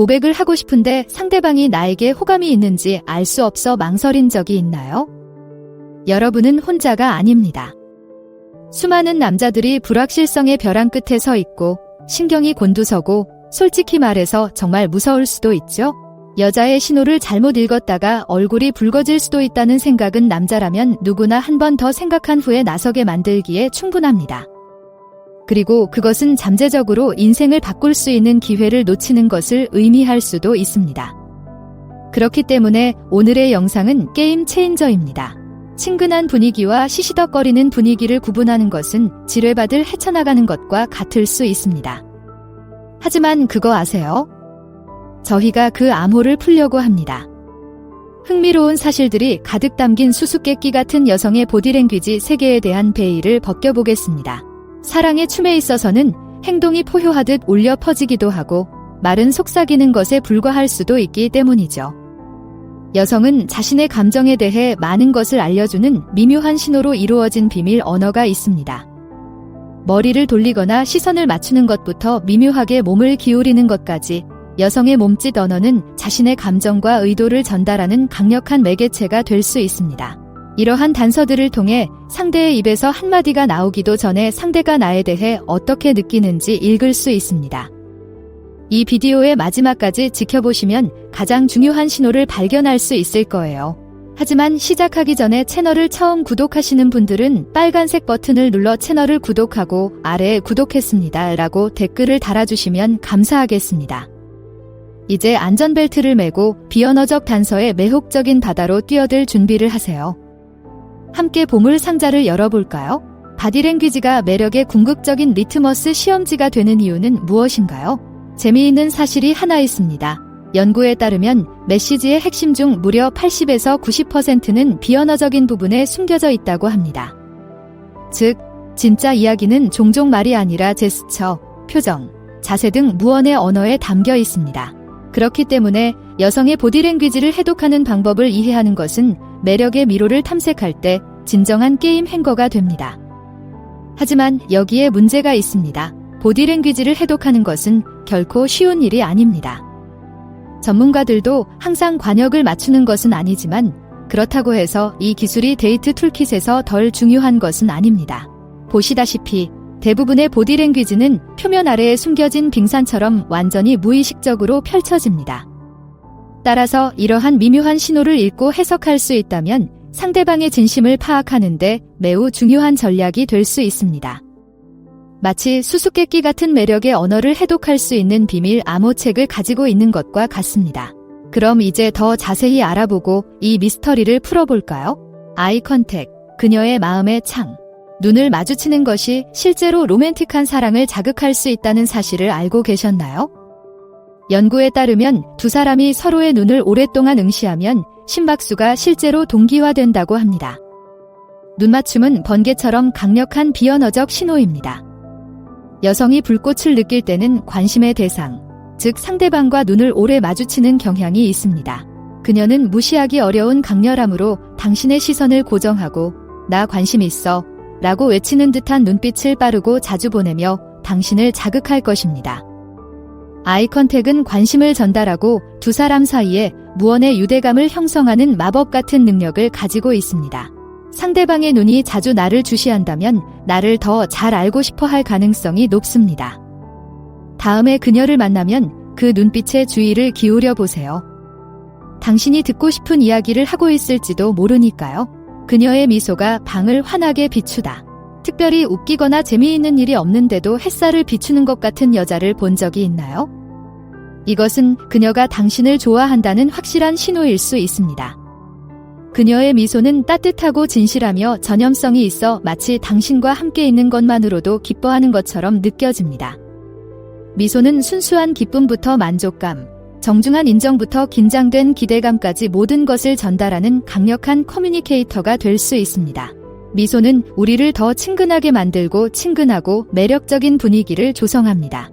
고백을 하고 싶은데 상대방이 나에게 호감이 있는지 알 수 없어 망설인 적이 있나요? 여러분은 혼자가 아닙니다. 수많은 남자들이 불확실성의 벼랑 끝에 서 있고 신경이 곤두서고 솔직히 말해서 정말 무서울 수도 있죠. 여자의 신호를 잘못 읽었다가 얼굴이 붉어질 수도 있다는 생각은 남자라면 누구나 한 번 더 생각한 후에 나서게 만들기에 충분합니다. 그리고 그것은 잠재적으로 인생을 바꿀 수 있는 기회를 놓치는 것을 의미할 수도 있습니다. 그렇기 때문에 오늘의 영상은 게임 체인저입니다. 친근한 분위기와 시시덕거리는 분위기를 구분하는 것은 지뢰밭을 헤쳐나가는 것과 같을 수 있습니다. 하지만 그거 아세요? 저희가 그 암호를 풀려고 합니다. 흥미로운 사실들이 가득 담긴 수수께끼 같은 여성의 보디랭귀지 세계에 대한 베일을 벗겨보겠습니다. 사랑의 춤에 있어서는 행동이 포효하듯 울려 퍼지기도 하고 말은 속삭이는 것에 불과할 수도 있기 때문이죠. 여성은 자신의 감정에 대해 많은 것을 알려주는 미묘한 신호로 이루어진 비밀 언어가 있습니다. 머리를 돌리거나 시선을 맞추는 것부터 미묘하게 몸을 기울이는 것까지 여성의 몸짓 언어는 자신의 감정과 의도를 전달하는 강력한 매개체가 될 수 있습니다. 이러한 단서들을 통해 상대의 입에서 한마디가 나오기도 전에 상대가 나에 대해 어떻게 느끼는지 읽을 수 있습니다. 이 비디오의 마지막까지 지켜보시면 가장 중요한 신호를 발견할 수 있을 거예요. 하지만 시작하기 전에 채널을 처음 구독하시는 분들은 빨간색 버튼을 눌러 채널을 구독하고 아래에 구독했습니다 라고 댓글을 달아주시면 감사하겠습니다. 이제 안전벨트를 매고 비언어적 단서의 매혹적인 바다로 뛰어들 준비를 하세요. 함께 보물 상자를 열어볼까요? 바디랭귀지가 매력의 궁극적인 리트머스 시험지가 되는 이유는 무엇인가요? 재미있는 사실이 하나 있습니다. 연구에 따르면 메시지의 핵심 중 무려 80에서 90%는 비언어적인 부분에 숨겨져 있다고 합니다. 즉, 진짜 이야기는 종종 말이 아니라 제스처, 표정, 자세 등 무언의 언어에 담겨 있습니다. 그렇기 때문에 여성의 보디랭귀지를 해독하는 방법을 이해하는 것은 매력의 미로를 탐색할 때 진정한 게임 행거가 됩니다. 하지만 여기에 문제가 있습니다. 보디랭귀지를 해독하는 것은 결코 쉬운 일이 아닙니다. 전문가들도 항상 관역을 맞추는 것은 아니지만 그렇다고 해서 이 기술이 데이트 툴킷에서 덜 중요한 것은 아닙니다. 보시다시피 대부분의 보디랭귀지는 표면 아래에 숨겨진 빙산처럼 완전히 무의식적으로 펼쳐집니다. 따라서 이러한 미묘한 신호를 읽고 해석할 수 있다면 상대방의 진심을 파악하는데 매우 중요한 전략이 될 수 있습니다. 마치 수수께끼 같은 매력의 언어를 해독할 수 있는 비밀 암호책을 가지고 있는 것과 같습니다. 그럼 이제 더 자세히 알아보고 이 미스터리를 풀어볼까요? 아이 컨택, 그녀의 마음의 창. 눈을 마주치는 것이 실제로 로맨틱한 사랑을 자극할 수 있다는 사실을 알고 계셨나요? 연구에 따르면 두 사람이 서로의 눈을 오랫동안 응시하면 심박수가 실제로 동기화된다고 합니다. 눈맞춤은 번개처럼 강력한 비언어적 신호입니다. 여성이 불꽃을 느낄 때는 관심의 대상, 즉 상대방과 눈을 오래 마주치는 경향이 있습니다. 그녀는 무시하기 어려운 강렬함으로 당신의 시선을 고정하고 나 관심 있어 라고 외치는 듯한 눈빛을 빠르고 자주 보내며 당신을 자극할 것입니다. 아이 컨택은 관심을 전달하고 두 사람 사이에 무언의 유대감을 형성하는 마법 같은 능력을 가지고 있습니다. 상대방의 눈이 자주 나를 주시한다면 나를 더 잘 알고 싶어 할 가능성이 높습니다. 다음에 그녀를 만나면 그 눈빛에 주의를 기울여 보세요. 당신이 듣고 싶은 이야기를 하고 있을지도 모르니까요. 그녀의 미소가 방을 환하게 비추다. 특별히 웃기거나 재미있는 일이 없는데도 햇살을 비추는 것 같은 여자를 본 적이 있나요? 이것은 그녀가 당신을 좋아한다는 확실한 신호일 수 있습니다. 그녀의 미소는 따뜻하고 진실하며 전염성이 있어 마치 당신과 함께 있는 것만으로도 기뻐하는 것처럼 느껴집니다. 미소는 순수한 기쁨부터 만족감, 정중한 인정부터 긴장된 기대감까지 모든 것을 전달하는 강력한 커뮤니케이터가 될 수 있습니다. 미소는 우리를 더 친근하게 만들고 친근하고 매력적인 분위기를 조성합니다.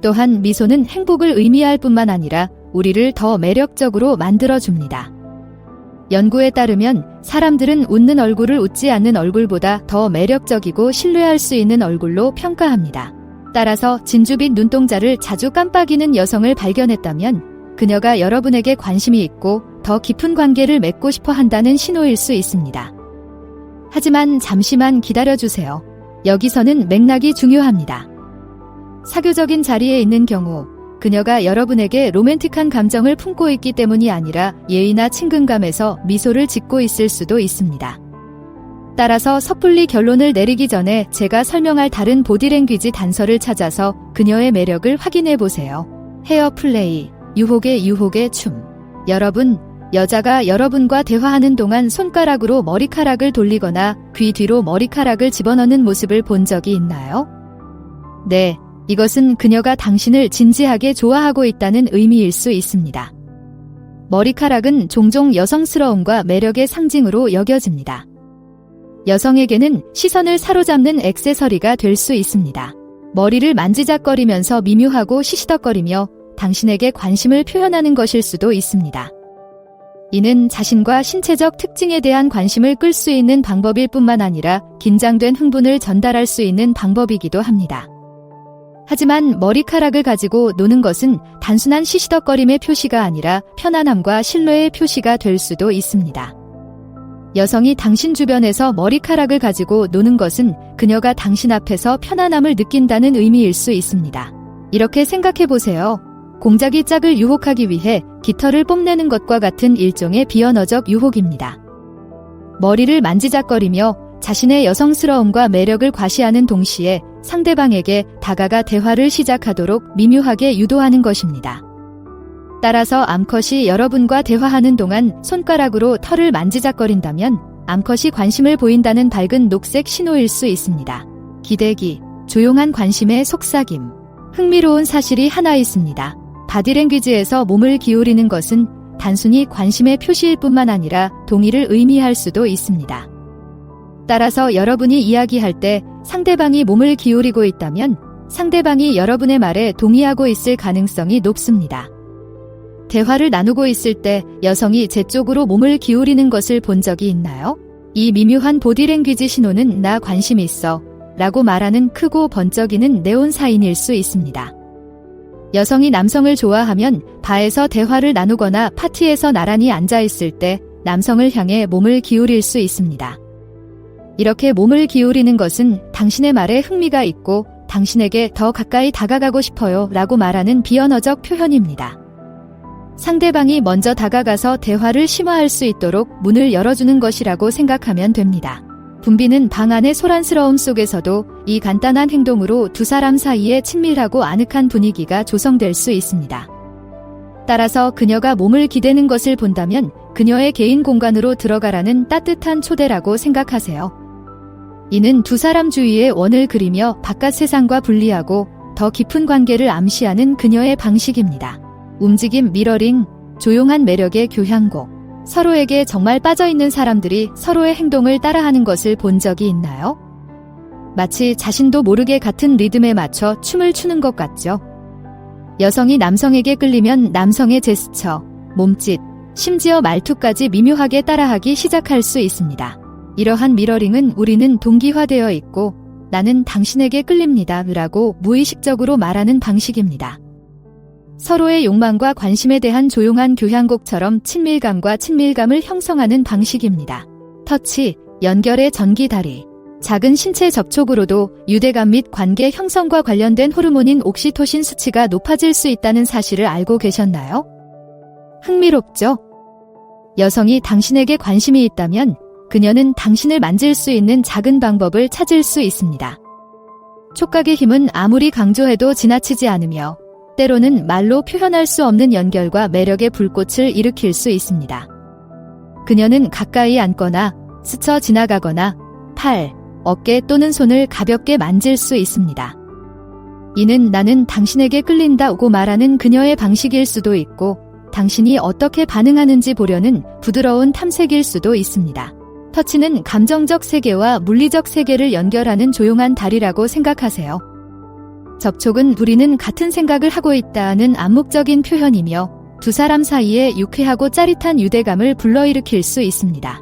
또한 미소는 행복을 의미할 뿐만 아니라 우리를 더 매력적으로 만들어줍니다. 연구에 따르면 사람들은 웃는 얼굴을 웃지 않는 얼굴보다 더 매력적이고 신뢰할 수 있는 얼굴로 평가합니다. 따라서 진주빛 눈동자를 자주 깜빡이는 여성을 발견했다면 그녀가 여러분에게 관심이 있고 더 깊은 관계를 맺고 싶어 한다는 신호일 수 있습니다. 하지만 잠시만 기다려주세요. 여기서는 맥락이 중요합니다. 사교적인 자리에 있는 경우 그녀가 여러분에게 로맨틱한 감정을 품고 있기 때문이 아니라 예의나 친근감에서 미소를 짓고 있을 수도 있습니다. 따라서 섣불리 결론을 내리기 전에 제가 설명할 다른 보디랭귀지 단서를 찾아서 그녀의 매력을 확인해 보세요. 헤어 플레이, 유혹의 춤. 여러분, 여자가 여러분과 대화하는 동안 손가락으로 머리카락을 돌리거나 귀 뒤로 머리카락을 집어넣는 모습을 본 적이 있나요? 네, 이것은 그녀가 당신을 진지하게 좋아하고 있다는 의미일 수 있습니다. 머리카락은 종종 여성스러움과 매력의 상징으로 여겨집니다. 여성에게는 시선을 사로잡는 액세서리가 될 수 있습니다. 머리를 만지작거리면서 미묘하고 시시덕거리며 당신에게 관심을 표현하는 것일 수도 있습니다. 이는 자신과 신체적 특징에 대한 관심을 끌 수 있는 방법일 뿐만 아니라 긴장된 흥분을 전달할 수 있는 방법이기도 합니다. 하지만 머리카락을 가지고 노는 것은 단순한 시시덕거림의 표시가 아니라 편안함과 신뢰의 표시가 될 수도 있습니다. 여성이 당신 주변에서 머리카락을 가지고 노는 것은 그녀가 당신 앞에서 편안함을 느낀다는 의미일 수 있습니다. 이렇게 생각해 보세요. 공작이 짝을 유혹하기 위해 깃털을 뽐내는 것과 같은 일종의 비언어적 유혹입니다. 머리를 만지작거리며 자신의 여성스러움과 매력을 과시하는 동시에 상대방에게 다가가 대화를 시작하도록 미묘하게 유도하는 것입니다. 따라서 암컷이 여러분과 대화하는 동안 손가락으로 털을 만지작거린다면 암컷이 관심을 보인다는 밝은 녹색 신호일 수 있습니다. 기대기, 조용한 관심의 속삭임. 흥미로운 사실이 하나 있습니다. 바디랭귀지에서 몸을 기울이는 것은 단순히 관심의 표시일 뿐만 아니라 동의를 의미할 수도 있습니다. 따라서 여러분이 이야기할 때 상대방이 몸을 기울이고 있다면 상대방이 여러분의 말에 동의하고 있을 가능성이 높습니다. 대화를 나누고 있을 때 여성이 제 쪽으로 몸을 기울이는 것을 본 적이 있나요? 이 미묘한 보디랭귀지 신호는 나 관심 있어 라고 말하는 크고 번쩍이는 네온 사인일 수 있습니다. 여성이 남성을 좋아하면 바에서 대화를 나누거나 파티에서 나란히 앉아있을 때 남성을 향해 몸을 기울일 수 있습니다. 이렇게 몸을 기울이는 것은 당신의 말에 흥미가 있고 당신에게 더 가까이 다가가고 싶어요 라고 말하는 비언어적 표현입니다. 상대방이 먼저 다가가서 대화를 심화할 수 있도록 문을 열어주는 것이라고 생각하면 됩니다. 분비는 방 안의 소란스러움 속에서도 이 간단한 행동으로 두 사람 사이에 친밀하고 아늑한 분위기가 조성될 수 있습니다. 따라서 그녀가 몸을 기대는 것을 본다면 그녀의 개인 공간으로 들어가라는 따뜻한 초대라고 생각하세요. 이는 두 사람 주위에 원을 그리며 바깥 세상과 분리하고 더 깊은 관계를 암시하는 그녀의 방식입니다. 움직임 미러링, 조용한 매력의 교향곡. 서로에게 정말 빠져있는 사람들이 서로의 행동을 따라하는 것을 본 적이 있나요? 마치 자신도 모르게 같은 리듬에 맞춰 춤을 추는 것 같죠? 여성이 남성에게 끌리면 남성의 제스처, 몸짓, 심지어 말투까지 미묘하게 따라하기 시작할 수 있습니다. 이러한 미러링은 우리는 동기화되어 있고 나는 당신에게 끌립니다 라고 무의식적으로 말하는 방식입니다. 서로의 욕망과 관심에 대한 조용한 교향곡처럼 친밀감과 친밀감을 형성하는 방식입니다. 터치, 연결의 전기다리. 작은 신체 접촉으로도 유대감 및 관계 형성과 관련된 호르몬인 옥시토신 수치가 높아질 수 있다는 사실을 알고 계셨나요? 흥미롭죠? 여성이 당신에게 관심이 있다면 그녀는 당신을 만질 수 있는 작은 방법을 찾을 수 있습니다. 촉각의 힘은 아무리 강조해도 지나치지 않으며 때로는 말로 표현할 수 없는 연결과 매력의 불꽃을 일으킬 수 있습니다. 그녀는 가까이 앉거나 스쳐 지나가거나 팔, 어깨 또는 손을 가볍게 만질 수 있습니다. 이는 나는 당신에게 끌린다고 말하는 그녀의 방식일 수도 있고 당신이 어떻게 반응하는지 보려는 부드러운 탐색일 수도 있습니다. 터치는 감정적 세계와 물리적 세계를 연결하는 조용한 다리라고 생각하세요. 접촉은 우리는 같은 생각을 하고 있다는 암묵적인 표현이며 두 사람 사이에 유쾌하고 짜릿한 유대감을 불러일으킬 수 있습니다.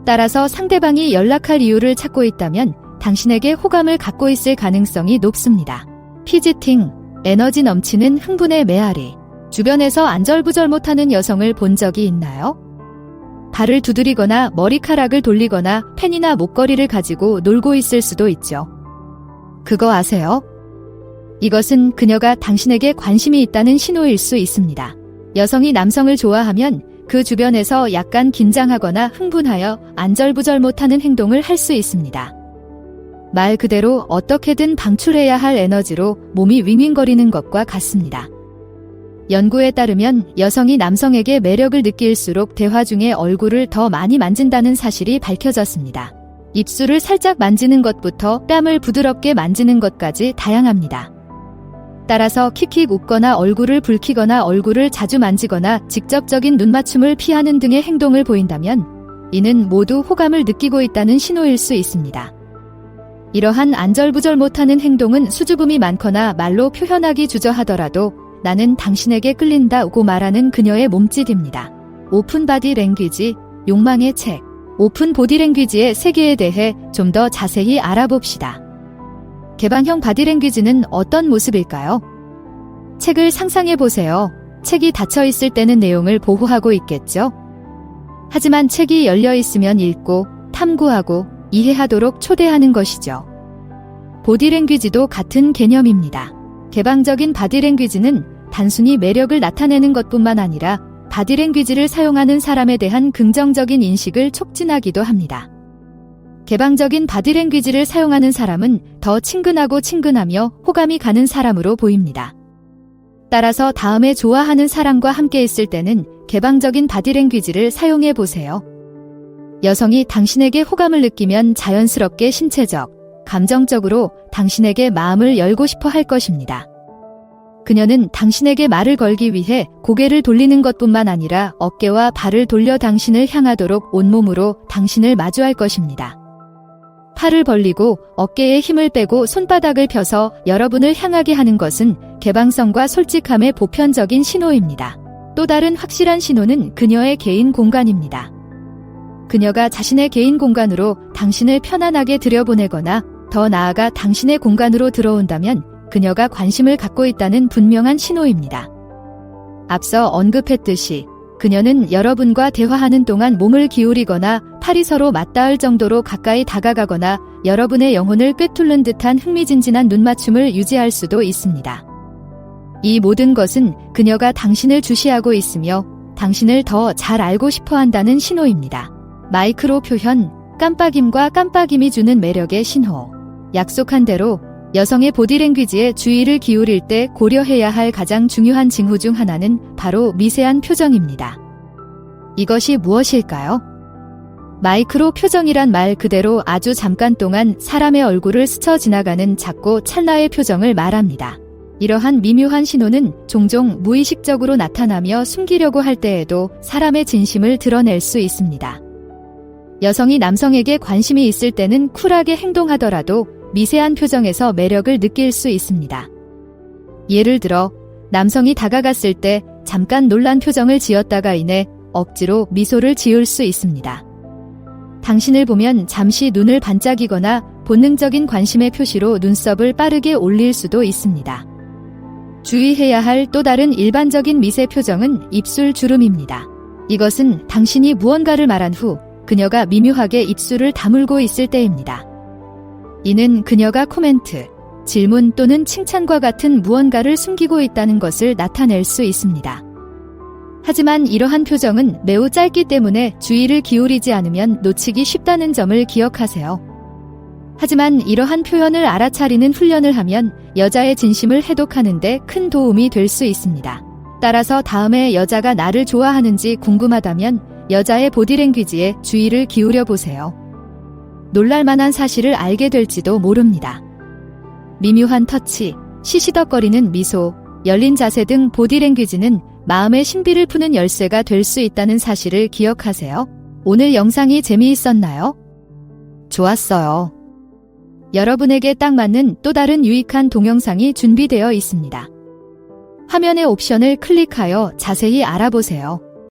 따라서 상대방이 연락할 이유를 찾고 있다면 당신에게 호감을 갖고 있을 가능성이 높습니다. 피지팅, 에너지 넘치는 흥분의 메아리. 주변에서 안절부절 못하는 여성을 본 적이 있나요? 발을 두드리거나 머리카락을 돌리거나 펜이나 목걸이를 가지고 놀고 있을 수도 있죠. 그거 아세요? 이것은 그녀가 당신에게 관심이 있다는 신호일 수 있습니다. 여성이 남성을 좋아하면 그 주변에서 약간 긴장하거나 흥분하여 안절부절 못하는 행동을 할 수 있습니다. 말 그대로 어떻게든 방출해야 할 에너지로 몸이 윙윙거리는 것과 같습니다. 연구에 따르면 여성이 남성에게 매력을 느낄수록 대화 중에 얼굴을 더 많이 만진다는 사실이 밝혀졌습니다. 입술을 살짝 만지는 것부터 뺨을 부드럽게 만지는 것까지 다양합니다. 따라서 킥킥 웃거나 얼굴을 붉히거나 얼굴을 자주 만지거나 직접적인 눈맞춤을 피하는 등의 행동을 보인다면 이는 모두 호감을 느끼고 있다는 신호일 수 있습니다. 이러한 안절부절 못하는 행동은 수줍음이 많거나 말로 표현하기 주저하더라도 나는 당신에게 끌린다고 말하는 그녀의 몸짓입니다. 오픈 바디 랭귀지, 욕망의 책. 오픈 보디 랭귀지의 세계에 대해 좀 더 자세히 알아봅시다. 개방형 바디 랭귀지는 어떤 모습일까요? 책을 상상해 보세요. 책이 닫혀 있을 때는 내용을 보호하고 있겠죠? 하지만 책이 열려 있으면 읽고 탐구하고 이해하도록 초대하는 것이죠. 보디 랭귀지도 같은 개념입니다. 개방적인 바디 랭귀지는 단순히 매력을 나타내는 것뿐만 아니라 바디 랭귀지를 사용하는 사람에 대한 긍정적인 인식을 촉진하기도 합니다. 개방적인 바디 랭귀지를 사용하는 사람은 더 친근하고 친근하며 호감이 가는 사람으로 보입니다. 따라서 다음에 좋아하는 사람과 함께 있을 때는 개방적인 바디 랭귀지를 사용해 보세요. 여성이 당신에게 호감을 느끼면 자연스럽게 신체적, 감정적으로 당신에게 마음을 열고 싶어 할 것입니다. 그녀는 당신에게 말을 걸기 위해 고개를 돌리는 것뿐만 아니라 어깨와 발을 돌려 당신을 향하도록 온몸으로 당신을 마주할 것입니다. 팔을 벌리고 어깨에 힘을 빼고 손바닥을 펴서 여러분을 향하게 하는 것은 개방성과 솔직함의 보편적인 신호입니다. 또 다른 확실한 신호는 그녀의 개인 공간입니다. 그녀가 자신의 개인 공간으로 당신을 편안하게 들여보내거나 더 나아가 당신의 공간으로 들어온다면 그녀가 관심을 갖고 있다는 분명한 신호입니다. 앞서 언급했듯이 그녀는 여러분과 대화하는 동안 몸을 기울이거나 팔이 서로 맞닿을 정도로 가까이 다가가거나 여러분의 영혼을 꿰뚫는 듯한 흥미진진한 눈맞춤을 유지할 수도 있습니다. 이 모든 것은 그녀가 당신을 주시하고 있으며 당신을 더 잘 알고 싶어 한다는 신호입니다. 마이크로 표현, 깜빡임과 깜빡임이 주는 매력의 신호. 약속한 대로 여성의 보디랭귀지에 주의를 기울일 때 고려해야 할 가장 중요한 징후 중 하나는 바로 미세한 표정입니다. 이것이 무엇일까요? 마이크로 표정이란 말 그대로 아주 잠깐 동안 사람의 얼굴을 스쳐 지나가는 작고 찰나의 표정을 말합니다. 이러한 미묘한 신호는 종종 무의식적으로 나타나며 숨기려고 할 때에도 사람의 진심을 드러낼 수 있습니다. 여성이 남성에게 관심이 있을 때는 쿨하게 행동하더라도 미세한 표정에서 매력을 느낄 수 있습니다. 예를 들어 남성이 다가갔을 때 잠깐 놀란 표정을 지었다가 이내 억지로 미소를 지을 수 있습니다. 당신을 보면 잠시 눈을 반짝이거나 본능적인 관심의 표시로 눈썹을 빠르게 올릴 수도 있습니다. 주의해야 할 또 다른 일반적인 미세 표정은 입술 주름입니다. 이것은 당신이 무언가를 말한 후 그녀가 미묘하게 입술을 다물고 있을 때입니다. 이는 그녀가 코멘트, 질문 또는 칭찬과 같은 무언가를 숨기고 있다는 것을 나타낼 수 있습니다. 하지만 이러한 표정은 매우 짧기 때문에 주의를 기울이지 않으면 놓치기 쉽다는 점을 기억하세요. 하지만 이러한 표현을 알아차리는 훈련을 하면 여자의 진심을 해독하는 데 큰 도움이 될 수 있습니다. 따라서 다음에 여자가 나를 좋아하는지 궁금하다면 여자의 보디랭귀지에 주의를 기울여 보세요. 놀랄만한 사실을 알게 될지도 모릅니다. 미묘한 터치, 시시덕거리는 미소, 열린 자세 등 보디랭귀지는 마음의 신비를 푸는 열쇠가 될 수 있다는 사실을 기억하세요. 오늘 영상이 재미있었나요? 좋았어요. 여러분에게 딱 맞는 또 다른 유익한 동영상이 준비되어 있습니다. 화면의 옵션을 클릭하여 자세히 알아보세요.